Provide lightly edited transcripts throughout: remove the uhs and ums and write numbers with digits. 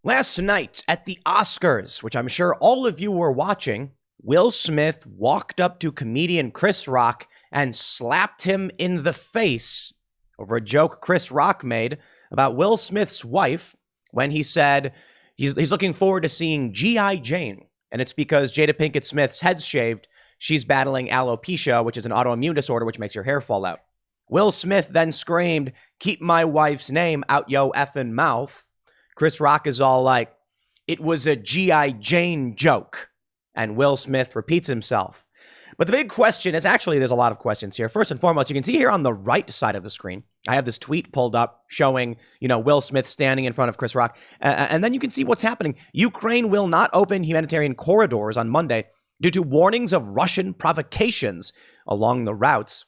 Last night at the Oscars, which I'm sure all of you were watching, Will Smith walked up to comedian Chris Rock and slapped him in the face over a joke Chris Rock made about Will Smith's wife when he said he's looking forward to seeing G.I. Jane. And it's because Jada Pinkett Smith's head's shaved. She's battling alopecia, which is an autoimmune disorder which makes your hair fall out. Will Smith then screamed, "Keep my wife's name out yo effing mouth." Chris Rock is all like, "It was a G.I. Jane joke." And Will Smith repeats himself. But the big question is, actually, there's a lot of questions here. First and foremost, you can see here on the right side of the screen, I have this tweet pulled up showing, Will Smith standing in front of Chris Rock. And then you can see what's happening. Ukraine will not open humanitarian corridors on Monday due to warnings of Russian provocations along the routes.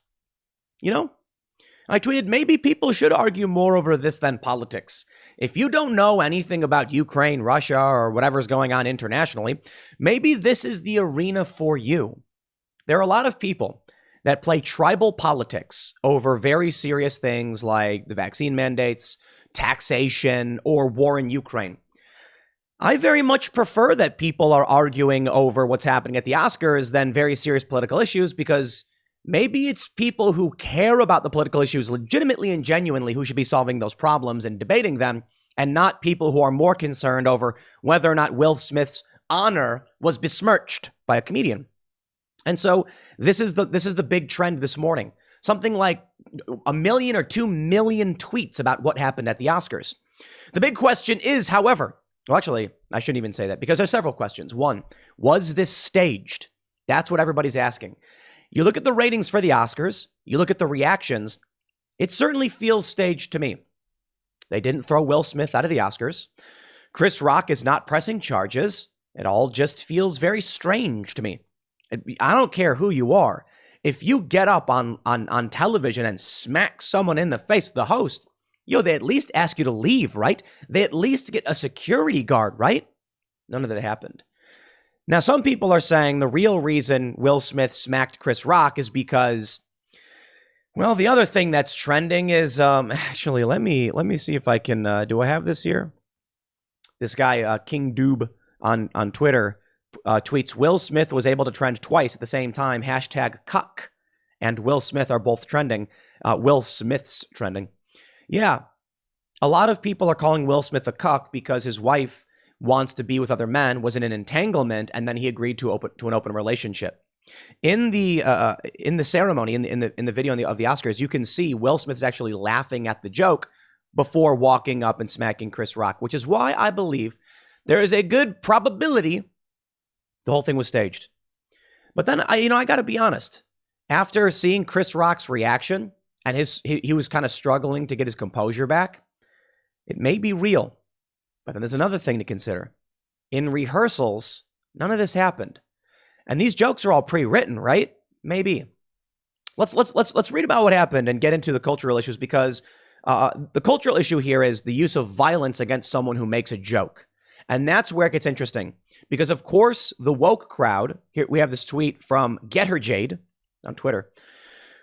I tweeted, maybe people should argue more over this than politics. If you don't know anything about Ukraine, Russia, or whatever's going on internationally, maybe this is the arena for you. There are a lot of people that play tribal politics over very serious things like the vaccine mandates, taxation, or war in Ukraine. I very much prefer that people are arguing over what's happening at the Oscars than very serious political issues, because maybe it's people who care about the political issues legitimately and genuinely who should be solving those problems and debating them, and not people who are more concerned over whether or not Will Smith's honor was besmirched by a comedian. And so this is the big trend this morning. Something like 1 million or 2 million tweets about what happened at the Oscars. The big question is, however, well, actually, I shouldn't even say that, because there's several questions. One, was this staged? That's what everybody's asking. You look at the ratings for the Oscars, you look at the reactions, it certainly feels staged to me. They didn't throw Will Smith out of the Oscars. Chris Rock is not pressing charges. It all just feels very strange to me. I don't care who you are. If you get up on television and smack someone in the face, the host, they at least ask you to leave, right? They at least get a security guard, right? None of that happened. Now, some people are saying the real reason Will Smith smacked Chris Rock is because, well, the other thing that's trending is, actually, let me see if I can, do I have this here? This guy, King Doob on Twitter, tweets, Will Smith was able to trend twice at the same time, #Cuck, and Will Smith are both trending. Will Smith's trending. Yeah, a lot of people are calling Will Smith a cuck because his wife wants to be with other men, was in an entanglement, and then he agreed to an open relationship. In the ceremony, in the video of the Oscars, you can see Will Smith is actually laughing at the joke before walking up and smacking Chris Rock, which is why I believe there is a good probability the whole thing was staged. But then I got to be honest. After seeing Chris Rock's reaction and he was kind of struggling to get his composure back, it may be real. But then there's another thing to consider. In rehearsals, none of this happened. And these jokes are all pre-written, right? Maybe. Let's read about what happened and get into the cultural issues, because the cultural issue here is the use of violence against someone who makes a joke. And that's where it gets interesting, because of course the woke crowd, here we have this tweet from Get Her Jade on Twitter.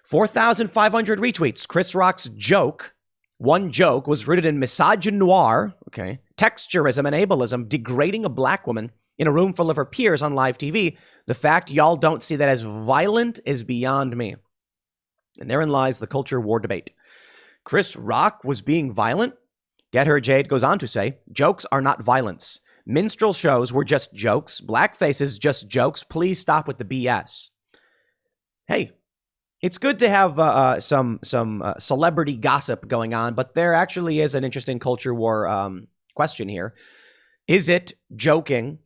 4,500 retweets. Chris Rock's joke, one joke, was rooted in misogynoir, okay, texturism and ableism, degrading a black woman in a room full of her peers on live TV. The fact y'all don't see that as violent is beyond me. And therein lies the culture war debate. Chris Rock was being violent? Get Her Jade goes on to say, jokes are not violence. Minstrel shows were just jokes. Blackface is just jokes. Please stop with the BS. Hey, it's good to have some celebrity gossip going on, but there actually is an interesting culture war question here. Is it joking?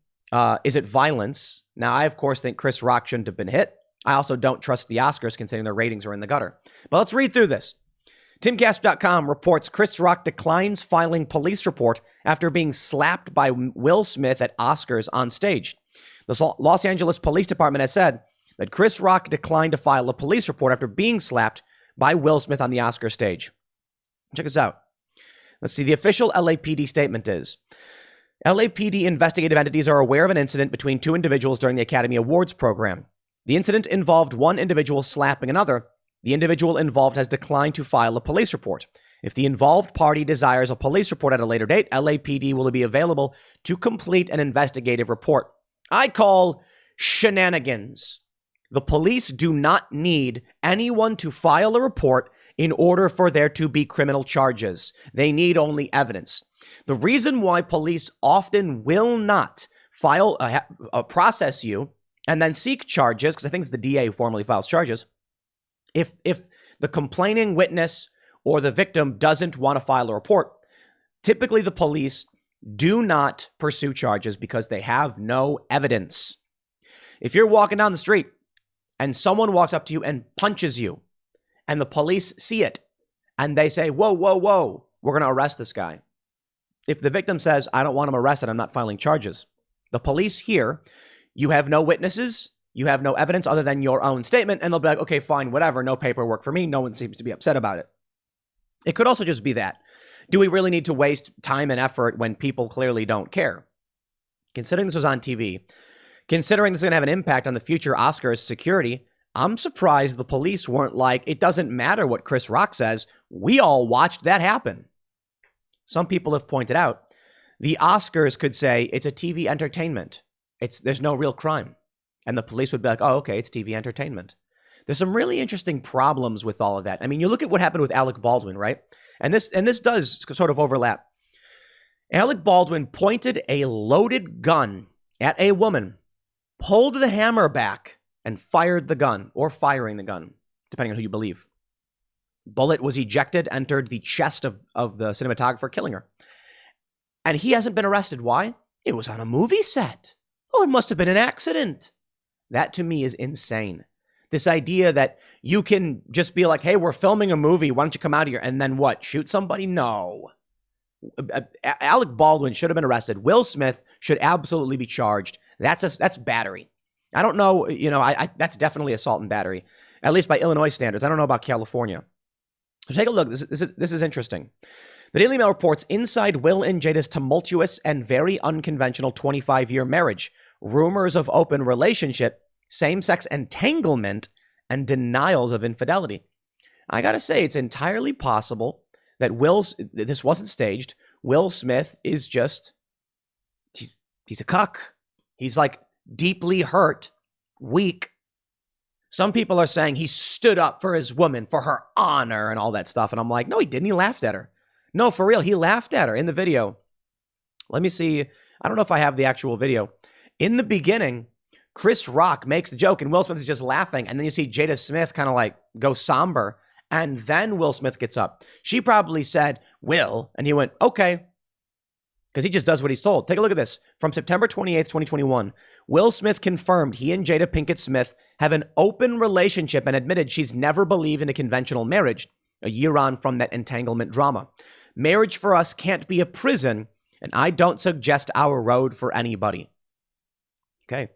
Is it violence? Now, I, of course, think Chris Rock shouldn't have been hit. I also don't trust the Oscars, considering their ratings are in the gutter. But let's read through this. TimCast.com reports Chris Rock declines filing police report after being slapped by Will Smith at Oscars on stage. The Los Angeles Police Department has said that Chris Rock declined to file a police report after being slapped by Will Smith on the Oscar stage. Check this out. Let's see. The official LAPD statement is, LAPD investigative entities are aware of an incident between two individuals during the Academy Awards program. The incident involved one individual slapping another. The individual involved has declined to file a police report. If the involved party desires a police report at a later date, LAPD will be available to complete an investigative report. I call shenanigans. The police do not need anyone to file a report in order for there to be criminal charges. They need only evidence. The reason why police often will not file process you and then seek charges, because I think it's the DA who formally files charges, if the complaining witness or the victim doesn't want to file a report, typically the police do not pursue charges because they have no evidence. If you're walking down the street and someone walks up to you and punches you and the police see it and they say, whoa, whoa, whoa, we're going to arrest this guy. If the victim says, I don't want him arrested, I'm not filing charges. The police here, you have no witnesses, you have no evidence other than your own statement, and they'll be like, okay, fine, whatever, no paperwork for me. No one seems to be upset about it. It could also just be that. Do we really need to waste time and effort when people clearly don't care? Considering this was on TV, considering this is going to have an impact on the future Oscars security, I'm surprised the police weren't like, it doesn't matter what Chris Rock says. We all watched that happen. Some people have pointed out the Oscars could say it's a TV entertainment. There's no real crime. And the police would be like, oh, okay, it's TV entertainment. There's some really interesting problems with all of that. I mean, you look at what happened with Alec Baldwin, right? And this does sort of overlap. Alec Baldwin pointed a loaded gun at a woman, pulled the hammer back, and fired the gun, or firing the gun, depending on who you believe. Bullet was ejected, entered the chest of the cinematographer, killing her. And he hasn't been arrested. Why? It was on a movie set. Oh, it must have been an accident. That to me is insane. This idea that you can just be like, hey, we're filming a movie. Why don't you come out here? And then what? Shoot somebody? No. Alec Baldwin should have been arrested. Will Smith should absolutely be charged. That's battery. I don't know. That's definitely assault and battery, at least by Illinois standards. I don't know about California. So take a look. This is interesting. The Daily Mail reports inside Will and Jada's tumultuous and very unconventional 25-year marriage, rumors of open relationship, same-sex entanglement, and denials of infidelity. I gotta say, it's entirely possible that this wasn't staged. Will Smith is just, he's a cuck. He's like deeply hurt, weak. Some people are saying he stood up for his woman, for her honor and all that stuff. And I'm like, no, he didn't. He laughed at her. No, for real. He laughed at her in the video. Let me see. I don't know if I have the actual video. In the beginning, Chris Rock makes the joke and Will Smith is just laughing. And then you see Jada Smith kind of like go somber. And then Will Smith gets up. She probably said, Will. And he went, okay. Because he just does what he's told. Take a look at this. From September 28th, 2021, Will Smith confirmed he and Jada Pinkett Smith have an open relationship and admitted she's never believed in a conventional marriage, a year on from that entanglement drama. Marriage for us can't be a prison, and I don't suggest our road for anybody. Okay.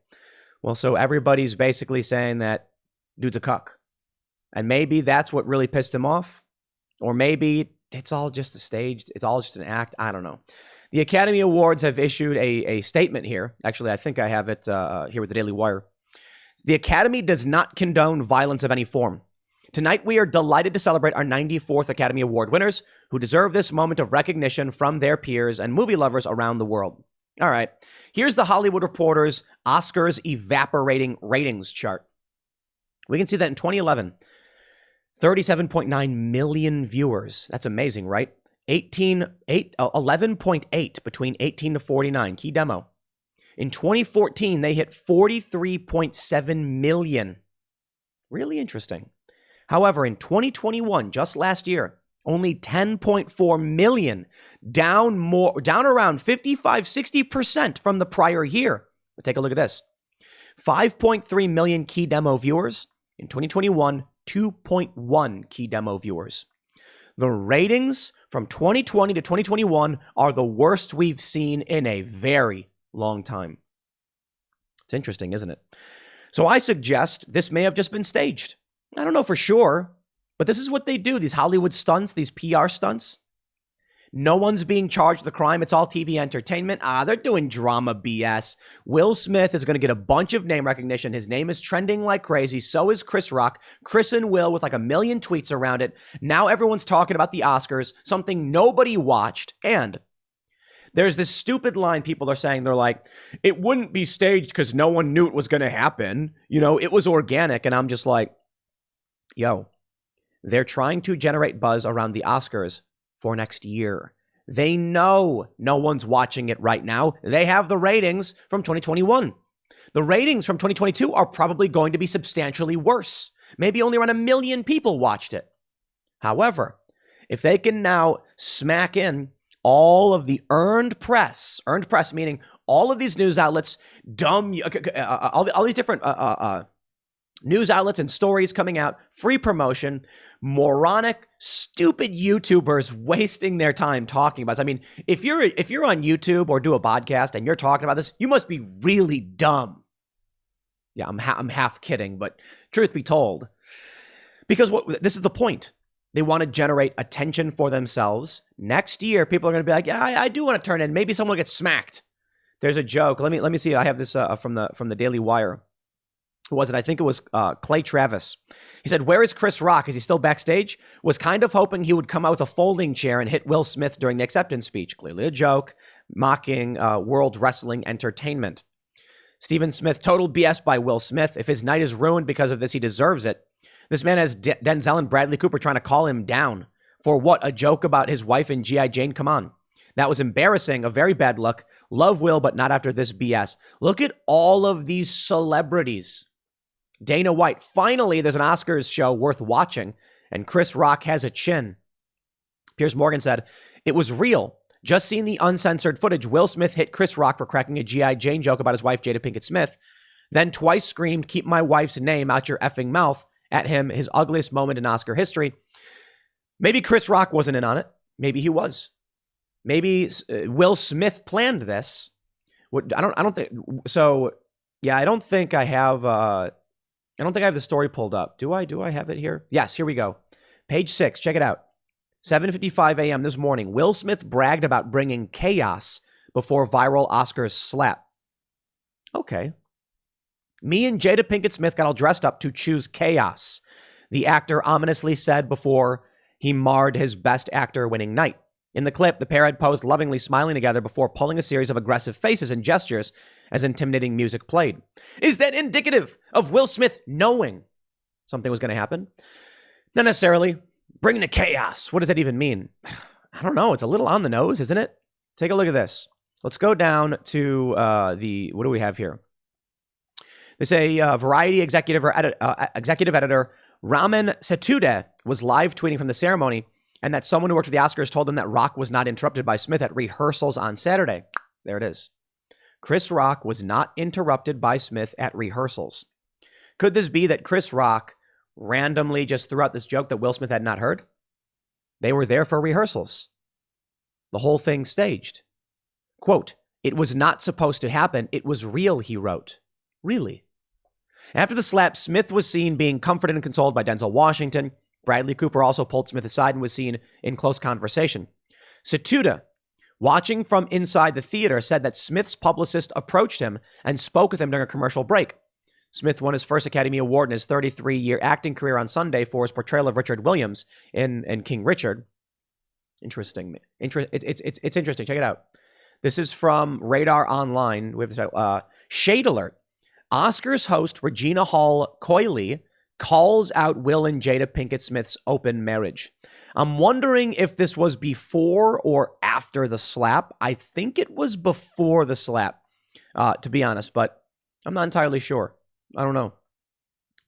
Well, so everybody's basically saying that dude's a cuck. And maybe that's what really pissed him off. Or maybe it's all just a staged, it's all just an act. I don't know. The Academy Awards have issued a statement here. Actually, I think I have it here with the Daily Wire. The Academy does not condone violence of any form. Tonight, we are delighted to celebrate our 94th Academy Award winners who deserve this moment of recognition from their peers and movie lovers around the world. All right, here's the Hollywood Reporter's Oscars Evaporating ratings chart. We can see that in 2011, 37.9 million viewers. That's amazing, right? 11.8 between 18 to 49. Key demo. In 2014, they hit 43.7 million. Really interesting. However, in 2021, just last year, only 10.4 million, down around 55-60% from the prior year. But take a look at this. 5.3 million key demo viewers. In 2021, 2.1 key demo viewers. The ratings from 2020 to 2021 are the worst we've seen in a very long time. It's interesting, isn't it? So I suggest this may have just been staged. I don't know for sure, but this is what they do, these Hollywood stunts, these PR stunts. No one's being charged with the crime. It's all TV entertainment. They're doing drama BS. Will Smith is going to get a bunch of name recognition. His name is trending like crazy. So is Chris Rock. Chris and Will with like 1 million tweets around it. Now everyone's talking about the Oscars, something nobody watched. And there's this stupid line people are saying. They're like, it wouldn't be staged because no one knew it was going to happen. You know, it was organic. And I'm just like, yo, they're trying to generate buzz around the Oscars for next year. They know no one's watching it right now. They have the ratings from 2021. The ratings from 2022 are probably going to be substantially worse. Maybe only around 1 million people watched it. However, if they can now smack in all of the earned press meaning all of these news outlets, all these different news outlets and stories coming out, free promotion, moronic, stupid YouTubers wasting their time talking about this. I mean, if you're on YouTube or do a podcast and you're talking about this, you must be really dumb. Yeah, I'm half kidding, but truth be told, because this is the point. They want to generate attention for themselves. Next year, people are going to be like, yeah, I do want to turn in. Maybe someone will get smacked. There's a joke. Let me see. I have this from the Daily Wire. Who was it? I think it was Clay Travis. He said, where is Chris Rock? Is he still backstage? Was kind of hoping he would come out with a folding chair and hit Will Smith during the acceptance speech. Clearly a joke, mocking World Wrestling Entertainment. Stephen Smith, total BS by Will Smith. If his night is ruined because of this, he deserves it. This man has Denzel and Bradley Cooper trying to call him down. For what? A joke about his wife and G.I. Jane? Come on. That was embarrassing. A very bad look. Love Will, but not after this BS. Look at all of these celebrities. Dana White. Finally, there's an Oscars show worth watching, and Chris Rock has a chin. Piers Morgan said, it was real. Just seeing the uncensored footage, Will Smith hit Chris Rock for cracking a G.I. Jane joke about his wife, Jada Pinkett Smith, then twice screamed, keep my wife's name out your effing mouth at him, his ugliest moment in Oscar history. Maybe Chris Rock wasn't in on it. Maybe he was. Maybe Will Smith planned this. I don't think so. Yeah, I don't think I have the story pulled up. Do I have it here? Yes, here we go. Page 6. Check it out. 7:55 a.m. this morning. Will Smith bragged about bringing chaos before viral Oscars slap. Okay. Me and Jada Pinkett Smith got all dressed up to choose chaos, the actor ominously said before he marred his Best Actor winning night. In the clip, the pair had posed lovingly smiling together before pulling a series of aggressive faces and gestures as intimidating music played. Is that indicative of Will Smith knowing something was going to happen? Not necessarily. Bring the chaos. What does that even mean? I don't know. It's a little on the nose, isn't it? Take a look at this. Let's go down to what do we have here? They say Variety executive editor Raman Setude was live tweeting from the ceremony, and that someone who worked for the Oscars told him that Rock was not interrupted by Smith at rehearsals on Saturday. There it is. Chris Rock was not interrupted by Smith at rehearsals. Could this be that Chris Rock randomly just threw out this joke that Will Smith had not heard? They were there for rehearsals. The whole thing staged. Quote, it was not supposed to happen. It was real, he wrote. Really? After the slap, Smith was seen being comforted and consoled by Denzel Washington. Bradley Cooper also pulled Smith aside and was seen in close conversation. Setuda, watching from inside the theater, said that Smith's publicist approached him and spoke with him during a commercial break. Smith won his first Academy Award in his 33-year acting career on Sunday for his portrayal of Richard Williams in King Richard. Interesting. It's interesting. Check it out. This is from Radar Online. We have this Shade Alert. Oscars host Regina Hall Coyley calls out Will and Jada Pinkett Smith's open marriage. I'm wondering if this was before or after the slap. I think it was before the slap, to be honest, but I'm not entirely sure. I don't know.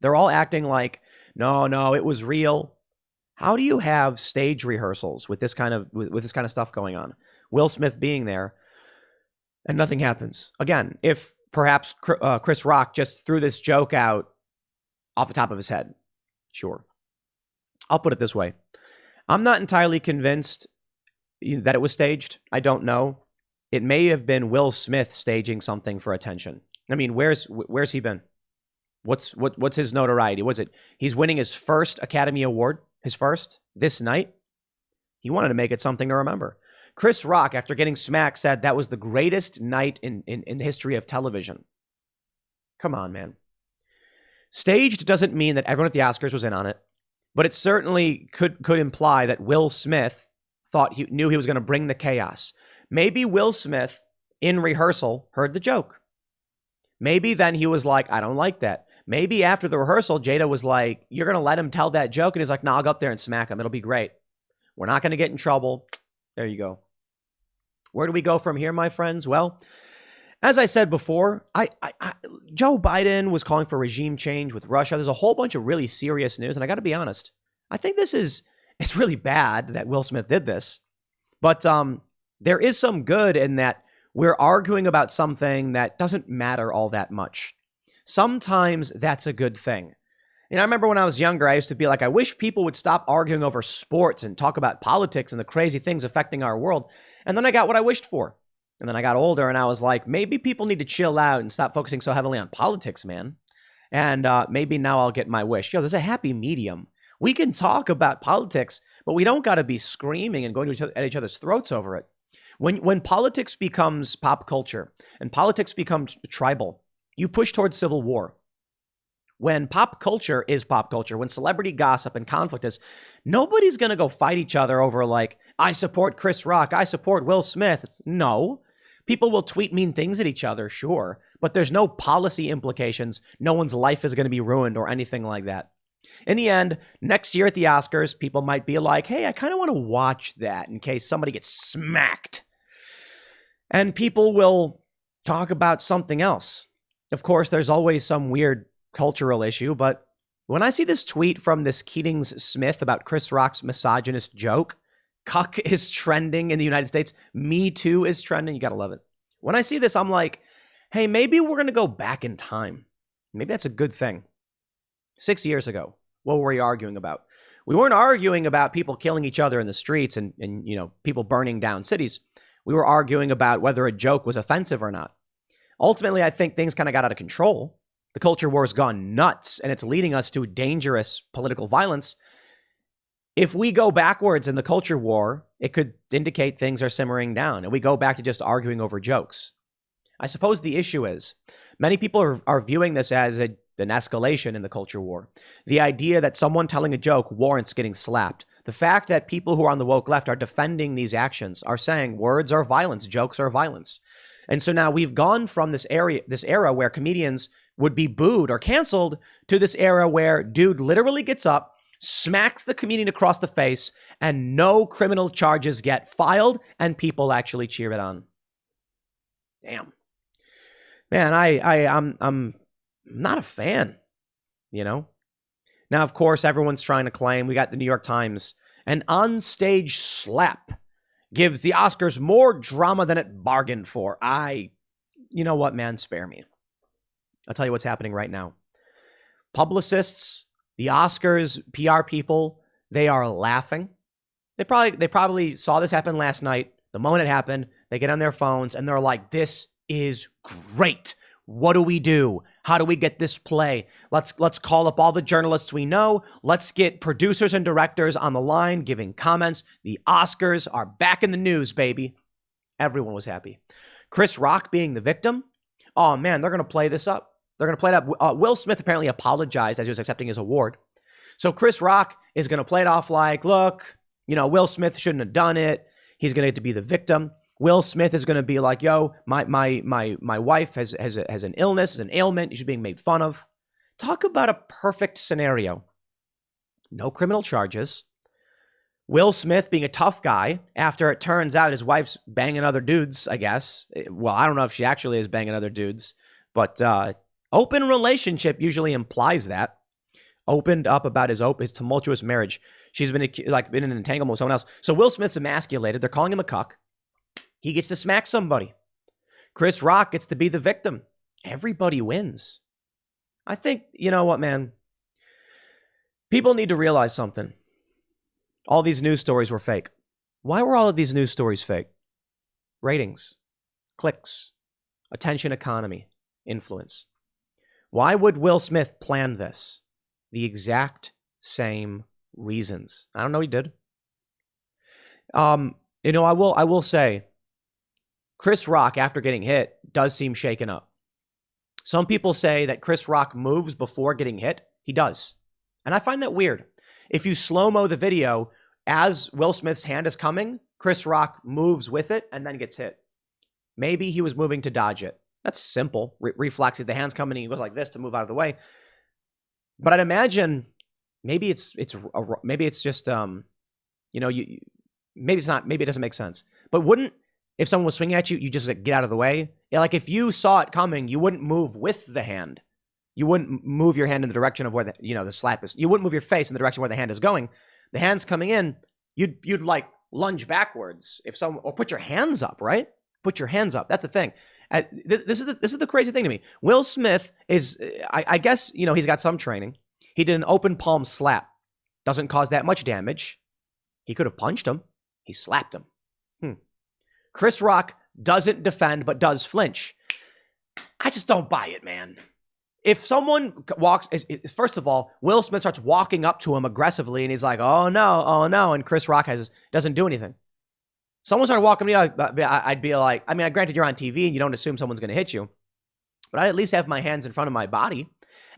They're all acting like, no, it was real. How do you have stage rehearsals with this kind of stuff going on? Will Smith being there and nothing happens. Again, if perhaps Chris Rock just threw this joke out off the top of his head. Sure. I'll put it this way. I'm not entirely convinced that it was staged. I don't know. It may have been Will Smith staging something for attention. I mean, where's he been? What's his notoriety? Was it he's winning his first Academy Award, his first, this night? He wanted to make it something to remember. Chris Rock, after getting smacked, said that was the greatest night in the history of television. Come on, man. Staged doesn't mean that everyone at the Oscars was in on it, but it certainly could imply that Will Smith knew he was going to bring the chaos. Maybe Will Smith, in rehearsal, heard the joke. Maybe then he was like, I don't like that. Maybe after the rehearsal, Jada was like, you're going to let him tell that joke? And he's like, no, I'll go up there and smack him. It'll be great. We're not going to get in trouble. There you go. Where do we go from here, my friends? Well, as I said before, Joe Biden was calling for regime change with Russia. There's a whole bunch of really serious news. And I got to be honest, I think it's really bad that Will Smith did this. But there is some good in that we're arguing about something that doesn't matter all that much. Sometimes that's a good thing. I remember when I was younger, I used to be like, I wish people would stop arguing over sports and talk about politics and the crazy things affecting our world. And then I got what I wished for. And then I got older and I was like, maybe people need to chill out and stop focusing so heavily on politics, man. And maybe now I'll get my wish. There's a happy medium. We can talk about politics, but we don't got to be screaming and going at each other's throats over it. When politics becomes pop culture and politics becomes tribal, you push towards civil war. When pop culture is pop culture, when celebrity gossip and conflict is, nobody's going to go fight each other over like, I support Chris Rock, I support Will Smith. No. People will tweet mean things at each other, sure, but there's no policy implications. No one's life is going to be ruined or anything like that. In the end, next year at the Oscars, people might be like, hey, I kind of want to watch that in case somebody gets smacked. And people will talk about something else. Of course, there's always some weird cultural issue, but when I see this tweet from this Keatings Smith about Chris Rock's misogynist joke, Cuck is trending in the United States, Me Too is trending, you gotta love it. When I see this, I'm like, hey, maybe we're gonna go back in time. Maybe that's a good thing. 6 years ago, what were we arguing about? We weren't arguing about people killing each other in the streets and people burning down cities. We were arguing about whether a joke was offensive or not. Ultimately, I think things kind of got out of control. The culture war has gone nuts, and it's leading us to dangerous political violence. If we go backwards in the culture war, it could indicate things are simmering down, and we go back to just arguing over jokes. I suppose the issue is many people are viewing this as an escalation in the culture war. The idea that someone telling a joke warrants getting slapped. The fact that people who are on the woke left are defending these actions, are saying words are violence, jokes are violence. And so now we've gone from this era where comedians would be booed or canceled to this era where dude literally gets up, smacks the comedian across the face, and no criminal charges get filed, and people actually cheer it on. Damn. Man, I'm not a fan, Now, of course, everyone's trying to claim, we got the New York Times, an onstage slap gives the Oscars more drama than it bargained for. You know what, man, spare me. I'll tell you what's happening right now. Publicists, the Oscars, PR people, they are laughing. They probably saw this happen last night. The moment it happened, they get on their phones and they're like, this is great. What do we do? How do we get this play? Let's call up all the journalists we know. Let's get producers and directors on the line giving comments. The Oscars are back in the news, baby. Everyone was happy. Chris Rock being the victim. Oh, man, they're going to play this up. They're going to play it up. Will Smith apparently apologized as he was accepting his award. So Chris Rock is going to play it off like, look, Will Smith shouldn't have done it. He's going to get to be the victim. Will Smith is going to be like, yo, my wife has an illness, has an ailment. She's being made fun of. Talk about a perfect scenario. No criminal charges. Will Smith being a tough guy after it turns out his wife's banging other dudes, I guess. Well, I don't know if she actually is banging other dudes, but open relationship usually implies that. Opened up about his tumultuous marriage. She's been in an entanglement with someone else. So Will Smith's emasculated. They're calling him a cuck. He gets to smack somebody. Chris Rock gets to be the victim. Everybody wins. I think, you know what, man? People need to realize something. All these news stories were fake. Why were all of these news stories fake? Ratings, clicks, attention economy, influence. Why would Will Smith plan this? The exact same reasons. I don't know, he did. You know, I will say, Chris Rock, after getting hit, does seem shaken up. Some people say that Chris Rock moves before getting hit. He does. And I find that weird. If you slow-mo the video, as Will Smith's hand is coming, Chris Rock moves with it and then gets hit. Maybe he was moving to dodge it. That's simple. Reflexes. The hand's coming, he goes like this to move out of the way. But I'd imagine maybe it's just maybe it's not. Maybe it doesn't make sense. But wouldn't, if someone was swinging at you, you just like, get out of the way? Yeah, like if you saw it coming, you wouldn't move with the hand. You wouldn't move your hand in the direction of where the slap is. You wouldn't move your face in the direction where the hand is going. The hand's coming in. You'd like lunge backwards or put your hands up, right? Put your hands up. That's the thing. This is the crazy thing to me. Will Smith is, I guess, he's got some training. He did an open palm slap. Doesn't cause that much damage. He could have punched him. He slapped him. Chris Rock doesn't defend, but does flinch. I just don't buy it, man. If someone walks, first of all, Will Smith starts walking up to him aggressively, and he's like, oh no, and Chris Rock doesn't do anything. Someone started walking me, I'd be like, I mean, granted, you're on TV, and you don't assume someone's going to hit you, but I'd at least have my hands in front of my body.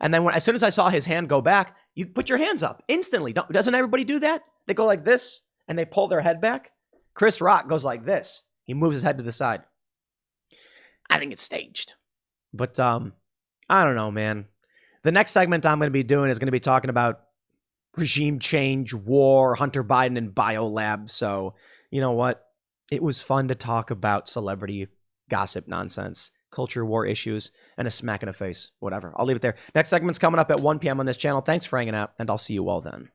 And then as soon as I saw his hand go back, you put your hands up instantly. Doesn't everybody do that? They go like this, and they pull their head back. Chris Rock goes like this. He moves his head to the side. I think it's staged. But I don't know, man. The next segment I'm going to be doing is going to be talking about regime change, war, Hunter Biden, and biolab. So, you know what? It was fun to talk about celebrity gossip nonsense, culture war issues, and a smack in the face. Whatever. I'll leave it there. Next segment's coming up at 1 p.m. on this channel. Thanks for hanging out, and I'll see you all then.